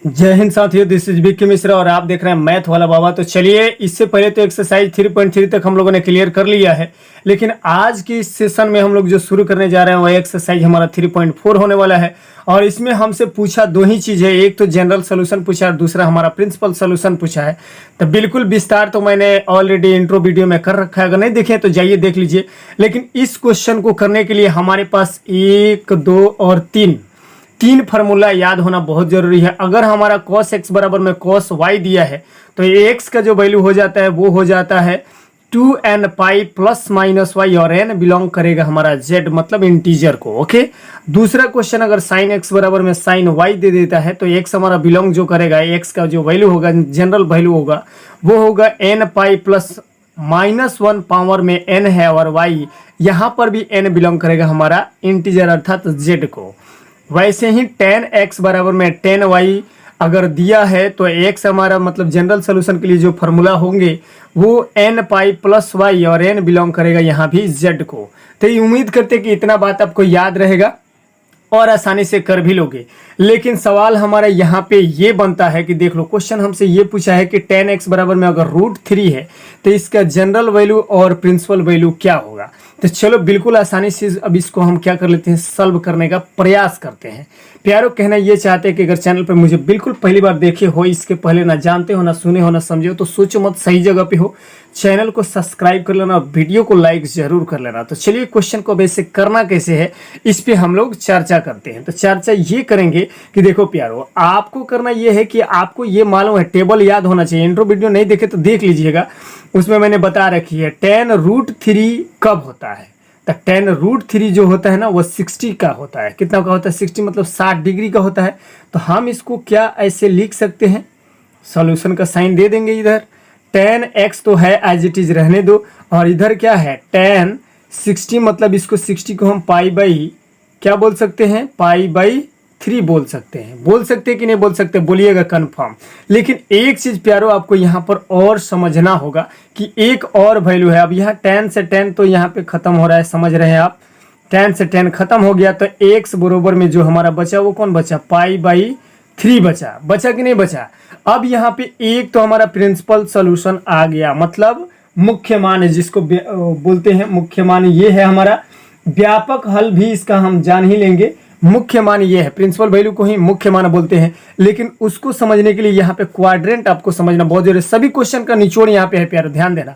जय हिंद साथियों, this is Vicky Mishra और आप देख रहे हैं मैथ वाला बाबा। तो चलिए, इससे पहले तो एक्सरसाइज 3.3 तक हम लोगों ने क्लियर कर लिया है, लेकिन आज की इस सेशन में हम लोग जो शुरू करने जा रहे हैं वह एक्सरसाइज हमारा 3.4 होने वाला है। और इसमें हमसे पूछा दो ही चीज़ है, एक तो जनरल सोल्यूशन पूछा है और दूसरा हमारा प्रिंसिपल सोल्यूशन पूछा है। तो बिल्कुल विस्तार तो मैंने ऑलरेडी इंट्रो वीडियो में कर रखा है, अगर नहीं देखे तो जाइए देख लीजिए। लेकिन इस क्वेश्चन को करने के लिए हमारे पास 1, 2 और 3 फार्मूला याद होना बहुत जरूरी है। अगर हमारा cos x बराबर में cos y दिया है तो x का जो वैल्यू हो जाता है वो हो जाता है 2n pi plus minus y और n बिलोंग करेगा हमारा z मतलब इंटीजर को। ओके, दूसरा क्वेश्चन अगर sin x बराबर में sin y दे देता है तो x हमारा बिलोंग जो करेगा, x का जो वैल्यू होगा, जनरल वैल्यू होगा, वो होगा n पाई प्लस -1 पावर में n है और y यहाँ पर भी n बिलोंग करेगा हमारा इंटीजर अर्थात z को। वैसे ही tan x बराबर में tan y अगर दिया है तो x हमारा मतलब जनरल सोल्यूशन के लिए जो फार्मूला होंगे वो n पाई प्लस वाई और n बिलोंग करेगा यहाँ भी z को। तो ये उम्मीद करते हैं कि इतना बात आपको याद रहेगा और आसानी से कर भी लोगे। लेकिन सवाल हमारा यहाँ पे ये बनता है कि देख लो, क्वेश्चन हमसे ये पूछा है कि tan x बराबर में अगर √3 है तो इसका जनरल वैल्यू और प्रिंसिपल वैल्यू क्या होगा। तो चलो बिल्कुल आसानी से अब इसको हम क्या कर लेते हैं, सॉल्व करने का प्रयास करते हैं। प्यारो, कहना ये चाहते हैं कि अगर चैनल पर मुझे बिल्कुल पहली बार देखे हो, इसके पहले ना जानते हो, ना सुने हो, ना समझे हो, तो सोचो मत, सही जगह पे हो। चैनल को सब्सक्राइब कर लेना और वीडियो को लाइक जरूर कर लेना। तो चलिए, क्वेश्चन को वैसे करना कैसे है इस पे हम लोग चर्चा करते हैं। तो चर्चा ये करेंगे कि देखो प्यारो, आपको करना ये है कि आपको ये मालूम है, टेबल याद होना चाहिए। इंट्रो वीडियो नहीं देखे तो देख लीजिएगा, उसमें मैंने बता रखी है tan √3 कब होता है। तो tan √3 जो होता है ना वो 60 का होता है। कितना का होता है? 60 मतलब 60 डिग्री का होता है। तो हम इसको क्या ऐसे लिख सकते हैं, सॉल्यूशन का साइन दे देंगे। इधर tan x तो है एज इट इज, रहने दो। और इधर क्या है, tan 60 मतलब इसको 60 को हम पाई बाई क्या बोल सकते हैं, पाई बाई 3 बोल सकते हैं। बोल सकते हैं कि नहीं बोल सकते, बोलिएगा कंफर्म। लेकिन एक चीज प्यारो आपको यहाँ पर और समझना होगा कि एक और वैल्यू है। अब यहाँ tan से tan तो यहाँ पे खत्म हो रहा है, समझ रहे हैं आप। tan से tan खत्म हो गया तो x बरोबर में जो हमारा बचा वो कौन बचा, पाई बाई 3 बचा कि नहीं बचा। अब यहाँ पे एक तो हमारा प्रिंसिपल सोल्यूशन आ गया, मतलब मुख्य मान है जिसको बोलते हैं मुख्य मान। ये है हमारा व्यापक हल भी इसका हम जान ही लेंगे। मुख्य मान ये है, प्रिंसिपल वैल्यू को ही मुख्य मान बोलते हैं। लेकिन उसको समझने के लिए यहाँ पे क्वाड्रेंट आपको समझना बहुत जरूरी है। सभी क्वेश्चन का निचोड़ यहाँ पे है प्यारो, ध्यान देना।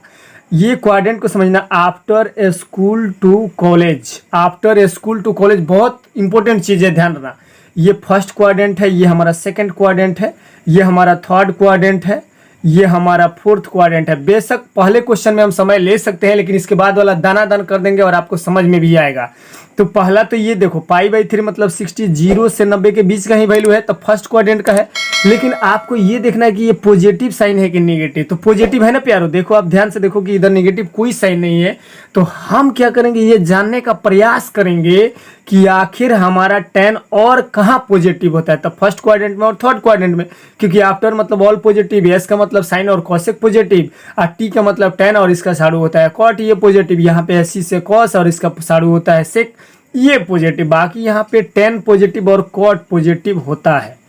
ये क्वाड्रेंट को समझना, after a school to college. After a school to college बहुत इंपॉर्टेंट चीज है, ध्यान रखना। ये फर्स्ट क्वाड्रेंट है, ये हमारा सेकंड क्वाड्रेंट है, ये हमारा थर्ड क्वाड्रेंट है, ये हमारा फोर्थ क्वाड्रेंट है। बेशक पहले क्वेश्चन में हम समय ले सकते हैं, लेकिन इसके बाद वाला दाना दान कर देंगे और आपको समझ में भी आएगा। तो पहला तो ये देखो, पाई बाई 3 मतलब 60, 0 से 90 के बीच का ही वैल्यू है, तो फर्स्ट क्वाड्रेंट का है। लेकिन आपको ये देखना है कि ये पॉजिटिव साइन है कि नेगेटिव। तो पॉजिटिव है ना प्यारो, देखो आप ध्यान से देखो कि इधर नेगेटिव कोई साइन नहीं है। तो हम क्या करेंगे, ये जानने का प्रयास करेंगे कि आखिर हमारा tan और कहाँ पॉजिटिव होता है। तो फर्स्ट क्वाड्रेंट में और थर्ड क्वाड्रेंट में, क्योंकि आफ्टर मतलब ऑल पॉजिटिव, एस का मतलब साइन और कॉसेक पॉजिटिव, और टी का मतलब tan और इसका साड़ू होता है कॉट, ये पॉजिटिव। यहाँ पे सी से कॉस और इसका साड़ू होता है सेक, ये पॉजिटिव। बाकी यहाँ पे tan पॉजिटिव और कॉट पॉजिटिव होता है।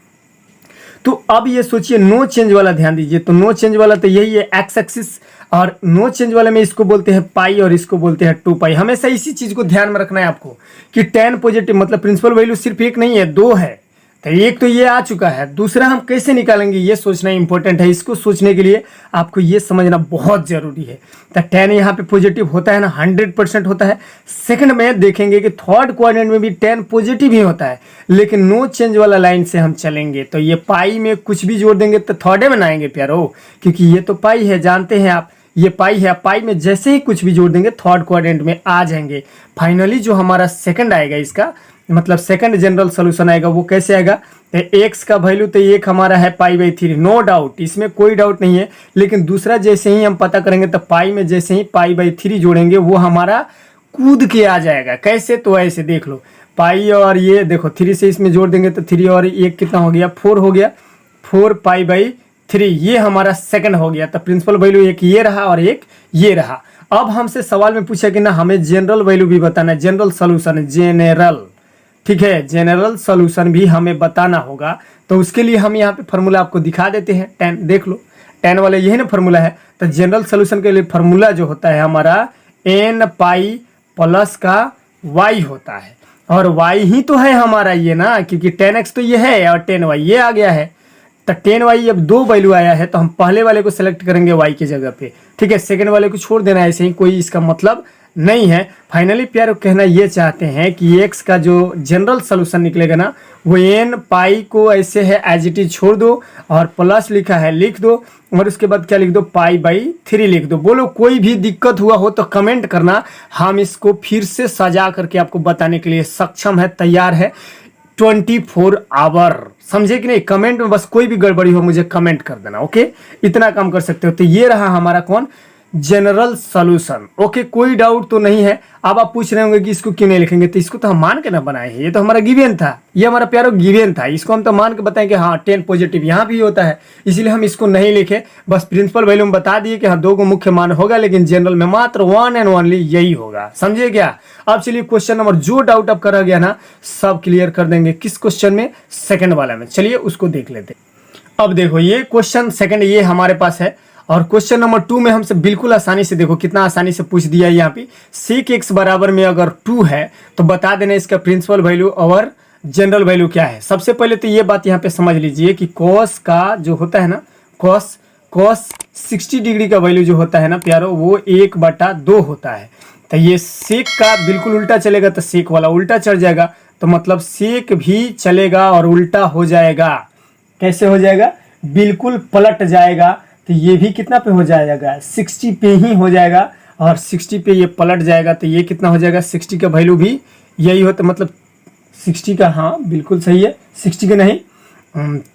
तो अब ये सोचिए, नो चेंज वाला ध्यान दीजिए। तो नो चेंज वाला तो यही है एक्स एक्सिस, और नो चेंज वाले में इसको बोलते हैं पाई और इसको बोलते हैं 2 पाई। हमेशा इसी चीज को ध्यान में रखना है आपको कि tan पॉजिटिव मतलब प्रिंसिपल वैल्यू सिर्फ एक नहीं है, 2 है। तो एक तो ये आ चुका है, दूसरा हम कैसे निकालेंगे ये सोचना इंपॉर्टेंट है। इसको सोचने के लिए आपको ये समझना बहुत जरूरी है। तो tan यहाँ पे पॉजिटिव होता है ना, 100% होता है। सेकंड में देखेंगे कि थर्ड क्वाड्रेंट में भी tan पॉजिटिव ही होता है, लेकिन नो चेंज वाला लाइन से हम चलेंगे। तो ये पाई में कुछ भी जोड़ देंगे तो थर्ड में ना आएंगे प्यारो, क्योंकि ये तो पाई है, जानते हैं आप, ये पाई है। पाई में जैसे ही कुछ भी जोड़ देंगे थर्ड क्वाड्रेंट में आ जाएंगे। फाइनली जो हमारा सेकंड आएगा, इसका मतलब सेकंड जनरल सोल्यूशन आएगा, वो कैसे आएगा, तो एक्स का वैल्यू तो एक हमारा है पाई बाई 3, नो डाउट, इसमें कोई डाउट नहीं है। लेकिन दूसरा जैसे ही हम पता करेंगे तो पाई में जैसे ही पाई बाई 3 जोड़ेंगे वो हमारा कूद के आ जाएगा। कैसे, तो ऐसे देख लो, पाई और ये देखो 3 से इसमें जोड़ देंगे तो 3 और 1 कितना हो गया, 4 हो गया, 4 पाई बाई 3, ये हमारा सेकंड हो गया। तो प्रिंसिपल वैल्यू एक ये रहा और एक ये रहा। अब हमसे सवाल में पूछा कि ना हमें जनरल वैल्यू भी बताना है, जनरल सोल्यूशन, जनरल ठीक है, जनरल सॉल्यूशन भी हमें बताना होगा। तो उसके लिए हम यहाँ पे फॉर्मूला आपको दिखा देते हैं। टेन देख लो, टेन वाले यही ना फॉर्मूला है। तो जनरल सॉल्यूशन के लिए फॉर्मूला जो होता है हमारा एन पाई प्लस का वाई होता है, और वाई ही तो है हमारा ये ना, क्योंकि 10x तो ये है और 10y ये आ गया है। तो 10y अब दो वैल्यू आया है तो हम पहले वाले को सेलेक्ट करेंगे y की जगह पे, ठीक है। सेकंड वाले को छोड़ देना है, ऐसे ही, कोई इसका मतलब नहीं है। फाइनली प्यारो कहना ये चाहते हैं कि x का जो जनरल सोल्यूशन निकलेगा ना, वो n पाई को ऐसे है एज इट इज छोड़ दो, और प्लस लिखा है लिख दो, और उसके बाद क्या लिख दो, पाई बाई 3 लिख दो। बोलो कोई भी दिक्कत हुआ हो तो कमेंट करना, हम इसको फिर से सजा करके आपको बताने के लिए सक्षम है, तैयार है 24 आवर, समझे कि नहीं। कमेंट में बस कोई भी गड़बड़ी हो मुझे कमेंट कर देना, ओके। इतना काम कर सकते हो। तो ये रहा हमारा कौन, जनरल सॉल्यूशन, ओके। कोई डाउट तो नहीं है। अब आप पूछ रहे होंगे कि इसको क्यों नहीं लिखेंगे, तो इसको तो हम मान के ना बनाए हैं, ये तो हमारा गिवन था, ये हमारा प्यारो गिवन था। इसको हम तो मान के बताएं कि हाँ 10 पॉजिटिव यहाँ भी होता है, इसीलिए हम इसको नहीं लिखे। बस प्रिंसिपल वैल्यू में बता दिए कि हाँ 2 को मुख्य मान होगा, लेकिन जनरल में मात्र 1 एंड ओनली यही होगा, समझे क्या। अब चलिए क्वेश्चन नंबर, जो डाउट अब करा गया ना सब क्लियर कर देंगे। किस क्वेश्चन में, सेकंड वाला में, चलिए उसको देख लेते। अब देखो ये क्वेश्चन सेकंड ये हमारे पास है, और क्वेश्चन नंबर 2 में हमसे बिल्कुल आसानी से, देखो कितना आसानी से पूछ दिया है यहाँ पे। सेक एक्स बराबर में अगर 2 है तो बता देना इसका प्रिंसिपल वैल्यू और जनरल वैल्यू क्या है। सबसे पहले तो ये बात यहाँ पे समझ लीजिए कि कॉस का जो होता है ना, कॉस 60 डिग्री का वैल्यू जो होता है ना प्यारो, वो 1/2 होता है। तो ये सेक का बिल्कुल उल्टा चलेगा तो सेक वाला उल्टा चढ़ जाएगा, तो मतलब सेक भी चलेगा और उल्टा हो जाएगा। कैसे हो जाएगा, बिल्कुल पलट जाएगा। तो ये भी कितना पे हो जाएगा, 60 पे ही हो जाएगा, और 60 पे ये पलट जाएगा। तो ये कितना हो जाएगा, 60 का वैल्यू भी यही होता, मतलब 60 का, हाँ बिल्कुल सही है, 60 का नहीं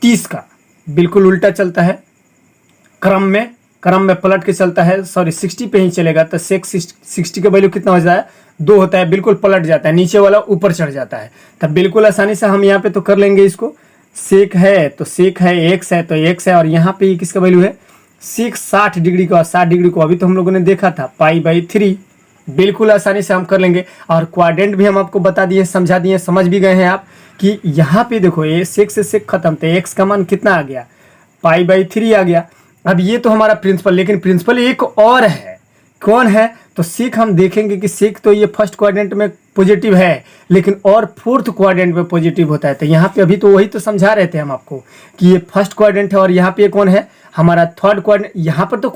30 का बिल्कुल उल्टा चलता है, क्रम में पलट के चलता है, सॉरी 60 पे ही चलेगा। तो सेक 60 का वैल्यू कितना हो जाता है, 2 होता है, बिल्कुल पलट जाता है, नीचे वाला ऊपर चढ़ जाता है। तब बिल्कुल आसानी से हम यहाँ पे तो कर लेंगे इसको। सेक है तो सेक है, एक्स है तो एक्स है, और यहाँ पे किसका वैल्यू है, सेक 60 डिग्री का, और 60 डिग्री को अभी तो हम लोगों ने देखा था π/3, बिल्कुल आसानी से हम कर लेंगे। और क्वाड्रेंट भी हम आपको बता दिए, समझा दिए, समझ भी गए हैं आप कि यहाँ पे देखो ये सेक से सेक खत्म, तो एक्स का मान कितना आ गया, π/3 आ गया। अब ये तो हमारा प्रिंसिपल, लेकिन प्रिंसिपल एक और है, कौन है, तो सेक हम देखेंगे कि सेक तो ये फर्स्ट क्वाड्रेंट में पॉजिटिव है, लेकिन और फोर्थ क्वाड्रेंट में पॉजिटिव होता है। तो यहाँ पे अभी तो वही तो समझा रहे थे हम आपको कि ये फर्स्ट क्वाड्रेंट है, और यहाँ पे कौन है, हमारा थर्ड क्वाड्रेंट। यहाँ पर तो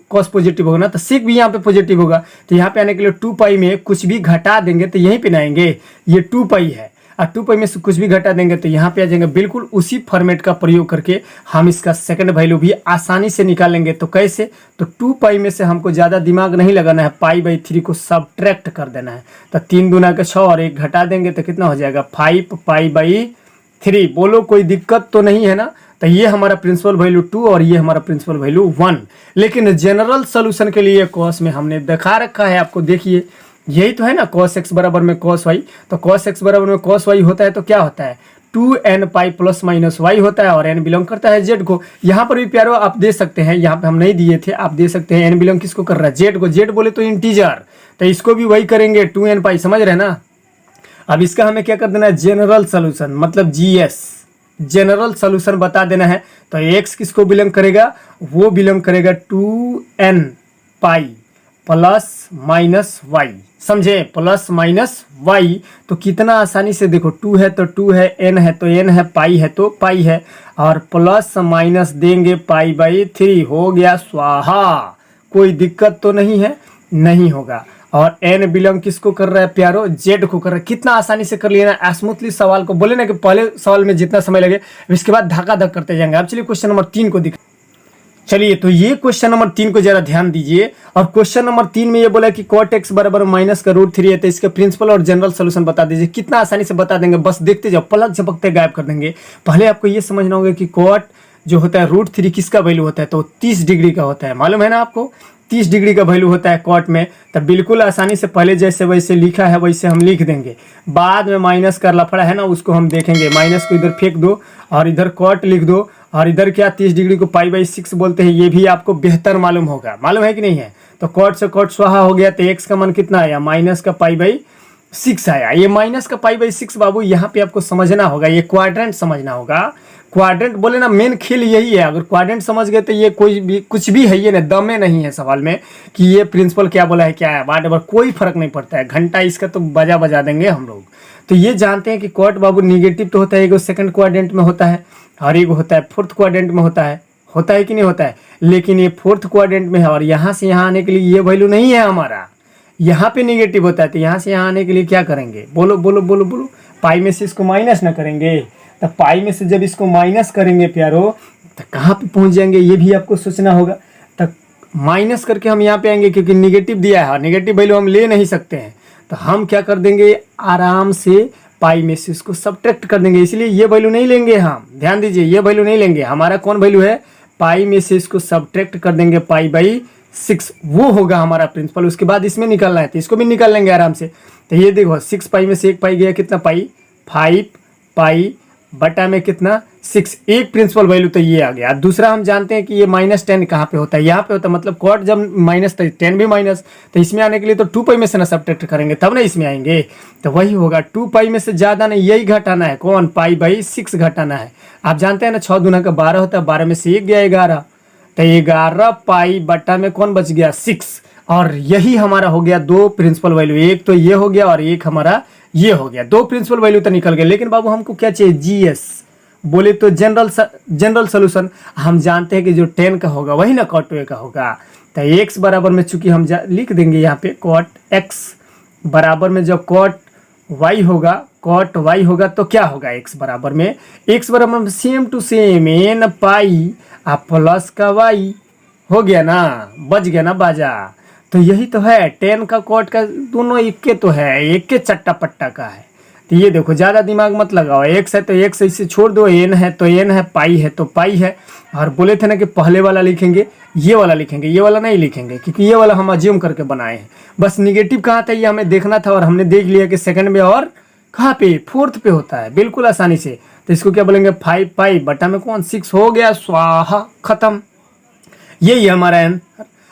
कॉस पॉजिटिव होगा ना, तो सेक भी यहाँ पे पॉजिटिव होगा। तो यहाँ पे आने के लिए 2π में कुछ भी घटा देंगे तो यहीं पे ना आएंगे, ये 2π है, और 2π में से कुछ भी घटा देंगे तो यहाँ पे आ जाएंगे। बिल्कुल उसी फॉर्मेट का प्रयोग करके हम इसका सेकंड वैल्यू भी आसानी से निकाल लेंगे। तो कैसे, तो 2π में से हमको ज़्यादा दिमाग नहीं लगाना है, π/3 को सब्ट्रैक्ट कर देना है। तो 3 दूना के 6 और 1 घटा देंगे तो कितना हो जाएगा, 5π/3। बोलो कोई दिक्कत तो नहीं है ना। तो ये हमारा प्रिंसिपल वैल्यू 2 और ये हमारा प्रिंसिपल वैल्यू 1। लेकिन जनरल सोल्यूशन के लिए कॉस में हमने दिखा रखा है आपको, देखिए यही तो है ना, cos x बराबर में cos y। तो cos x बराबर में cos y होता है तो क्या होता है, 2n pi plus minus y होता है, और n बिलोंग करता है z को। यहाँ पर भी प्यारो आप दे सकते हैं, यहाँ पे हम नहीं दिए थे, आप दे सकते हैं n बिलोंग किसको कर रहा है, z को। z बोले तो इंटीजर, तो इसको भी वही करेंगे 2n पाई, समझ रहे ना। अब इसका हमें क्या कर देना है, जनरल सोल्यूशन, मतलब GS, जनरल सोल्यूशन बता देना है। तो x किसको बिलोंग करेगा, वो बिलोंग करेगा 2n pi plus minus y, समझे, प्लस माइनस y। तो कितना आसानी से देखो, 2 है तो 2 है, n है तो n है, पाई है तो पाई है, और प्लस माइनस देंगे π/3, हो गया स्वाहा। कोई दिक्कत तो नहीं है, नहीं होगा। और n बिलोंग किसको कर रहा है प्यारो, z को कर रहा है। कितना आसानी से कर लिया ना, स्मूथली सवाल को। बोले ना कि पहले सवाल में जितना समय लगे इसके बाद धक्का धक करते जाएंगे। अब चलिए क्वेश्चन नंबर 3 को दिखा। चलिए तो ये क्वेश्चन नंबर 3 को जरा ध्यान दीजिए। और क्वेश्चन नंबर 3 में ये बोला कि cot x बराबर माइनस का √3 है, तो इसका प्रिंसिपल और जनरल सोल्यूशन बता दीजिए। कितना आसानी से बता देंगे, बस देखते जाओ, पलक झपकते गायब कर देंगे। पहले आपको ये समझना होगा कि cot जो होता है √3 किसका वैल्यू होता है, तो 30 डिग्री का होता है, मालूम है ना आपको, 30 डिग्री का वैल्यू होता है cot में। तब बिल्कुल आसानी से पहले जैसे वैसे लिखा है वैसे हम लिख देंगे। बाद में माइनस का लफड़ा है ना, उसको हम देखेंगे। माइनस को इधर फेंक दो और इधर cot लिख दो, और इधर क्या 30 डिग्री को π/6 बोलते हैं, ये भी आपको बेहतर मालूम होगा, मालूम है कि नहीं है। तो cot से cot स्वाहा हो गया, तो x का मान कितना आया, माइनस का π/6 6 आया। ये माइनस का पाई/6 बाबू यहाँ पे आपको समझना होगा, ये क्वाड्रेंट समझना होगा। क्वाड्रेंट बोले ना, मेन खेल यही है। अगर क्वाड्रेंट समझ गए तो ये कोई भी कुछ भी है, ये ना दमे नहीं है सवाल में कि ये प्रिंसिपल क्या बोला है क्या है, वाट एवर कोई फर्क नहीं पड़ता है। घंटा इसका तो बजा देंगे हम लोग। तो ये जानते हैं कि क्वाड बाबू निगेटिव तो होता है, एक सेकंड क्वाड्रेंट में होता है और एक होता है फोर्थ क्वाड्रेंट में होता है कि नहीं होता है। लेकिन ये फोर्थ क्वाड्रेंट में है और यहाँ से यहाँ आने के लिए ये वैल्यू नहीं है हमारा, यहाँ पे निगेटिव होता है। तो यहाँ से यहाँ आने के लिए क्या करेंगे, बोलो बोलो बोलो बोलो, पाई में से इसको माइनस ना करेंगे। तो पाई में से जब इसको माइनस करेंगे प्यारो, तो कहाँ पे पहुँच जाएंगे ये भी आपको सोचना होगा। तो माइनस करके हम यहाँ पे आएंगे, क्योंकि निगेटिव दिया है और निगेटिव वैल्यू हम ले नहीं सकते हैं। तो हम क्या कर देंगे, आराम से पाई में से इसको सब्ट्रैक्ट कर देंगे। इसलिए ये वैल्यू नहीं लेंगे हम, ध्यान दीजिए, ये वैल्यू नहीं लेंगे। हमारा कौन वैल्यू है, पाई में से इसको सब्ट्रैक्ट कर देंगे पाई/6, वो होगा हमारा प्रिंसिपल। उसके बाद इसमें निकालना है तो इसको भी निकाल लेंगे आराम से। तो ये देखो 6 पाई में से 1 पाई गया, कितना पाई, 5 पाई बटा में कितना 6, एक प्रिंसिपल वैल्यू तो ये आ गया। दूसरा हम जानते हैं कि ये -10 कहाँ पे होता है, यहाँ पे होता है। मतलब कॉट जब माइनस तो 10 भी माइनस, तो इसमें आने के लिए तो 2 पाई में से ना सब्ट्रैक्ट करेंगे तब ना इसमें आएंगे। तो वही होगा 2 पाई में से ज़्यादा नहीं, यही घटाना है, कौन, पाई/6 घटाना है। आप जानते हैं ना 6 दूना का 12 होता है, 12 में से 1 गया 11, तो 11 पाई बटा में कौन बच गया 6। और यही हमारा हो गया 2 प्रिंसिपल वैल्यू, एक तो ये हो गया और एक हमारा ये हो गया। 2 प्रिंसिपल वैल्यू तो निकल गए। लेकिन बाबू हमको क्या चाहिए, जीएस बोले तो जनरल सोल्यूशन। हम जानते हैं कि जो 10 का होगा वही ना cot 2a का होगा। तो x बराबर में चूंकि हम लिख देंगे यहाँ पे cot x बराबर में जब cot y होगा तो क्या होगा, x बराबर में same to same n pi plus का y हो गया ना, बच गया ना बाजा। तो यही तो है 10 का cot का, दोनों एक के तो है, एक के चट्टा पट्टा का है। तो ये देखो, ज़्यादा दिमाग मत लगाओ, x है तो x इसे छोड़ दो, n है तो n है, पाई है तो पाई है। और बोले थे ना कि पहले वाला लिखेंगे, ये वाला लिखेंगे, ये वाला नहीं लिखेंगे, क्योंकि ये वाला हम अज्यूम करके बनाए हैं। बस निगेटिव कहाँ था ये हमें देखना था, और हमने देख लिया कि सेकंड में और कहाँ पे, फोर्थ पे होता है, बिल्कुल आसानी से। तो इसको क्या बोलेंगे, 5 पाई बटा में कौन 6 हो गया, स्वाहा, खत्म। यही हमारा n।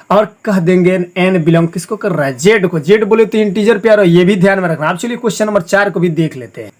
और कह देंगे n बिलोंग किसको कर रहा है, z को। z बोले तो इंटीजर प्यारो, ये भी ध्यान में रखना। आप चलिए क्वेश्चन नंबर 4 को भी देख लेते हैं।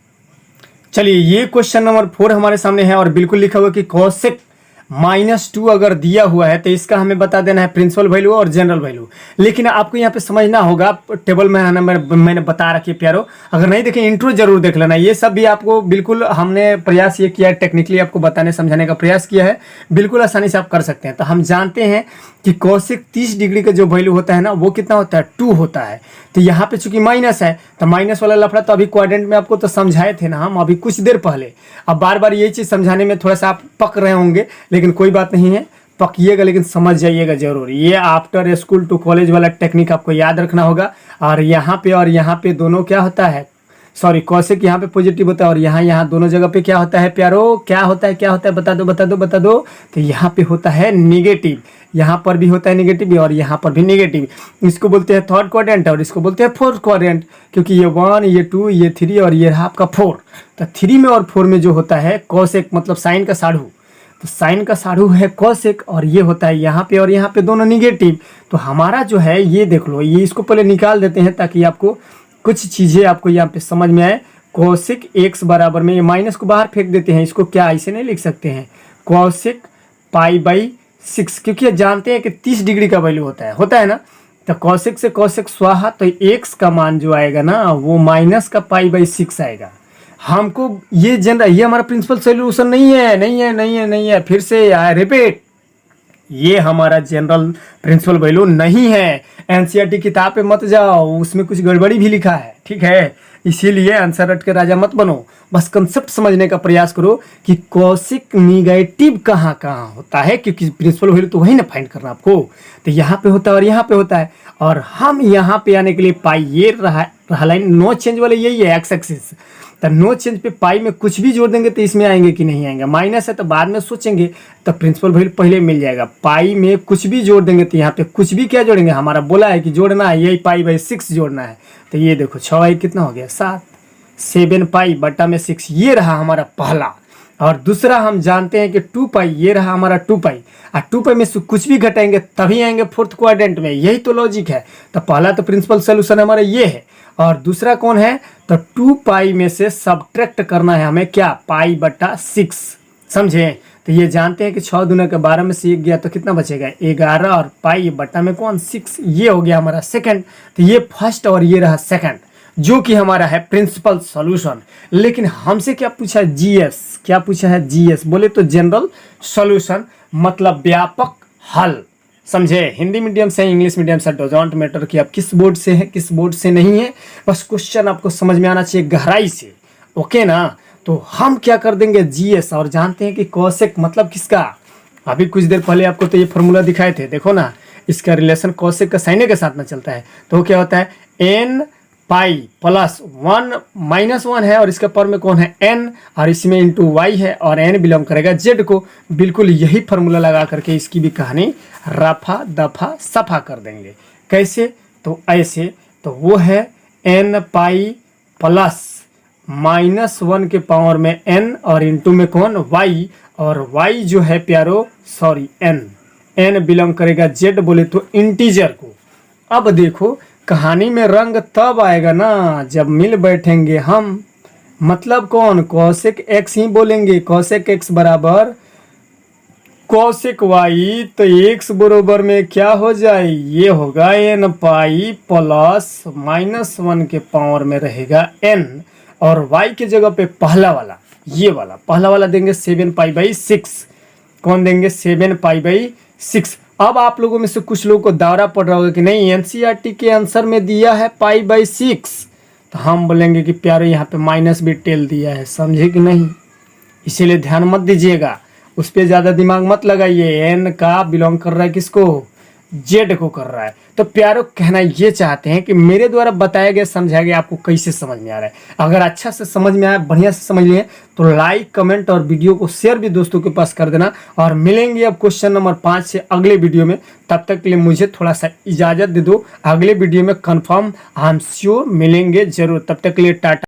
चलिए ये क्वेश्चन नंबर 4 हमारे सामने है और बिल्कुल लिखा हुआ कि cosec -2 अगर दिया हुआ है तो इसका हमें बता देना है प्रिंसिपल वैल्यू और जनरल वैल्यू। लेकिन आपको यहाँ पे समझना होगा, टेबल में मैंने बता रखी है प्यारो, अगर नहीं देखें इंट्रो जरूर देख लेना। ये सब भी आपको बिल्कुल हमने प्रयास ये किया है, टेक्निकली आपको बताने समझाने का प्रयास किया है, बिल्कुल आसानी से आप कर सकते हैं। तो हम जानते हैं कि cosec 30 डिग्री का जो वैल्यू होता है ना, वो कितना होता है, 2 होता है। तो यहाँ पे चूंकि माइनस है तो माइनस वाला लफड़ा तो अभी क्वाड्रेंट में आपको तो समझाए थे ना हम अभी कुछ देर पहले। अब बार बार ये चीज़ समझाने में थोड़ा सा आप पक रहे होंगे, लेकिन कोई बात नहीं है, पकिएगा लेकिन समझ जाइएगा जरूर। ये आफ्टर स्कूल टू कॉलेज वाला टेक्निक आपको याद रखना होगा। और यहाँ पे दोनों क्या होता है, सॉरी cosec यहाँ पे पॉजिटिव होता है और यहाँ दोनों जगह पे क्या होता है प्यारो, क्या होता है बता दो। तो यहाँ पे होता है निगेटिव, यहाँ पर भी होता है निगेटिव और यहाँ पर भी निगेटिव। इसको बोलते हैं थर्ड क्वाड्रेंट और इसको बोलते हैं फोर्थ क्वाड्रेंट, क्योंकि ये 1 ये 2 ये 3 और ये रहा आपका 4। तो 3 में और 4 में जो होता है cosec मतलब साइन का साढ़ू, तो साइन का साढ़ू है cosec और ये होता है यहाँ पे और यहाँ पे दोनों निगेटिव। तो हमारा जो है ये देख लो, ये इसको पहले निकाल देते हैं ताकि आपको कुछ चीज़ें आपको यहाँ पे समझ में आए। cosec x बराबर में, ये माइनस को बाहर फेंक देते हैं, इसको क्या ऐसे नहीं लिख सकते हैं, cosec पाई/6, क्योंकि जानते हैं कि 30 डिग्री का वैल्यू होता है ना। तो cosec से cosec स्वाहा, तो x का मान जो आएगा ना वो माइनस का पाई/6 आएगा। हमको ये ये हमारा प्रिंसिपल सोल्यूशन नहीं है, फिर से रिपीट, ये हमारा जनरल प्रिंसिपल वैल्यू नहीं है। एनसीईआरटी किताब पे मत जाओ, उसमें कुछ गड़बड़ी भी लिखा है, ठीक है। इसीलिए आंसर रट के राजा मत बनो, बस कंसेप्ट समझने का प्रयास करो कि cosec निगेटिव कहाँ होता है, क्योंकि प्रिंसिपल वैल्यू तो वही ना फाइंड करना आपको। तो यहाँ पे होता है और यहाँ पे होता है, और हम यहाँ पे आने के लिए पाई, ये रहा लाइन नो चेंज वाले, यही है एक्स एक्सिस। तो नो चेंज पे पाई में कुछ भी जोड़ देंगे तो इसमें आएंगे कि नहीं आएंगे, माइनस है तो बाद में सोचेंगे, तो प्रिंसिपल वैल्यू पहले मिल जाएगा। पाई में कुछ भी जोड़ देंगे तो यहाँ पे कुछ भी क्या जोड़ेंगे, हमारा बोला है कि जोड़ना है, यही पाई/6 जोड़ना है। तो ये देखो 6 कितना हो गया 7, 7 पाई बटा में 6, ये रहा हमारा पहला। और दूसरा हम जानते हैं कि 2 पाई, ये रहा हमारा 2 पाई, और 2 पाई में से कुछ भी घटाएंगे तभी आएंगे फोर्थ क्वाड्रेंट में, यही तो लॉजिक है। तो पहला तो प्रिंसिपल सोल्यूशन हमारा ये है। और दूसरा कौन है, तो 2 पाई में से सब्ट्रैक्ट करना है हमें क्या, पाई बटा 6। समझे, तो ये जानते हैं कि 6 दूना के 12 में से 1 गया तो कितना बचेगा 11, और पाई बटा में कौन 6, ये हो गया हमारा सेकंड। तो ये फर्स्ट और ये रहा सेकंड, जो कि हमारा है प्रिंसिपल सॉल्यूशन। लेकिन हमसे क्या पूछा है, जीएस, क्या पूछा है जीएस, बोले तो जनरल सॉल्यूशन, मतलब व्यापक हल। समझे, हिंदी मीडियम से इंग्लिश मीडियम से डोंट मैटर कि आप किस बोर्ड से हैं किस बोर्ड से नहीं है, बस क्वेश्चन आपको समझ में आना चाहिए गहराई से, ओके ना। तो हम क्या कर देंगे जीएस, और जानते हैं कि कॉसेक मतलब किसका, अभी कुछ देर पहले आपको तो ये फॉर्मूला दिखाए थे, देखो ना, इसका रिलेशन कॉसेक का साइन के साथ में चलता है। तो क्या होता है, एन पाई प्लस 1 माइनस 1 है, और इसके पर में कौन है एन, और इसमें इंटू वाई है, और एन बिलोंग करेगा जेड को। बिल्कुल यही फार्मूला लगा करके इसकी भी कहानी रफा दफा सफा कर देंगे। कैसे, तो ऐसे, तो वो है एन पाई प्लस -1 के पावर में एन, और इंटू में कौन वाई, और वाई जो है प्यारो सॉरी एन बिलोंग करेगा जेड, बोले तो इंटीजर को। अब देखो कहानी में रंग तब आएगा ना जब मिल बैठेंगे हम, मतलब कौन, कॉसेक एक्स ही बोलेंगे, कॉसेक एक्स बराबर कॉसेक वाई, तो एक्स बरोबर में क्या हो जाए, ये होगा एन पाई प्लस -1 के पावर में रहेगा एन, और वाई के जगह पे पहला वाला, ये वाला पहला वाला देंगे 7 पाई बाई 6, कौन देंगे 7 पाई बाई 6। अब आप लोगों में से कुछ लोगों को दौरा पड़ रहा होगा कि नहीं एनसीईआरटी के आंसर में दिया है पाई बाई 6, तो हम बोलेंगे कि प्यारे यहाँ पे माइनस भी टेल दिया है, समझे कि नहीं, इसीलिए ध्यान मत दीजिएगा, उस पर ज़्यादा दिमाग मत लगाइए। एन का बिलोंग कर रहा है किसको, जेड को कर रहा है। तो प्यारो कहना ये चाहते हैं कि मेरे द्वारा बताया गया समझाया गया आपको कैसे समझ में आ रहा है। अगर अच्छा से समझ में आया, बढ़िया से समझ लिए, तो लाइक कमेंट और वीडियो को शेयर भी दोस्तों के पास कर देना। और मिलेंगे अब क्वेश्चन नंबर 5 से अगले वीडियो में, तब तक के लिए मुझे थोड़ा सा इजाज़त दे दो। अगले वीडियो में कन्फर्म आई एम श्योर मिलेंगे जरूर, तब तक के लिए टाटा।